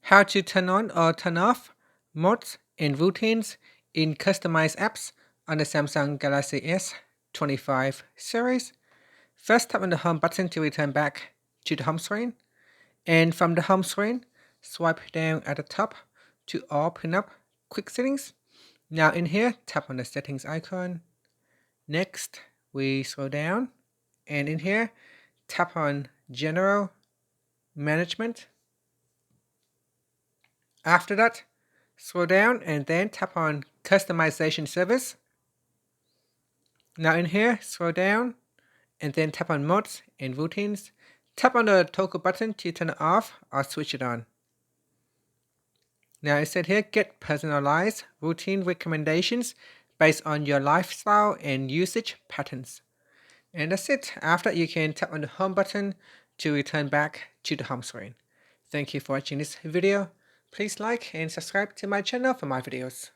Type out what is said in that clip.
How to turn on or turn off modes and routines in customized apps on the Samsung Galaxy S25 series. First, tap on the home button to return back to the home screen. And from the home screen, swipe down at the top to open up quick settings. Now in here, tap on the settings icon. Next, we scroll down, and in here, tap on general management. After that, scroll down and then tap on customization service. Now in here, scroll down and then tap on modes and routines. Tap on the toggle button to turn it off or switch it on. Now it said here, get personalized routine recommendations based on your lifestyle and usage patterns. And that's it. After, you can tap on the home button to return back to the home screen. Thank you for watching this video. Please like and subscribe to my channel for more videos.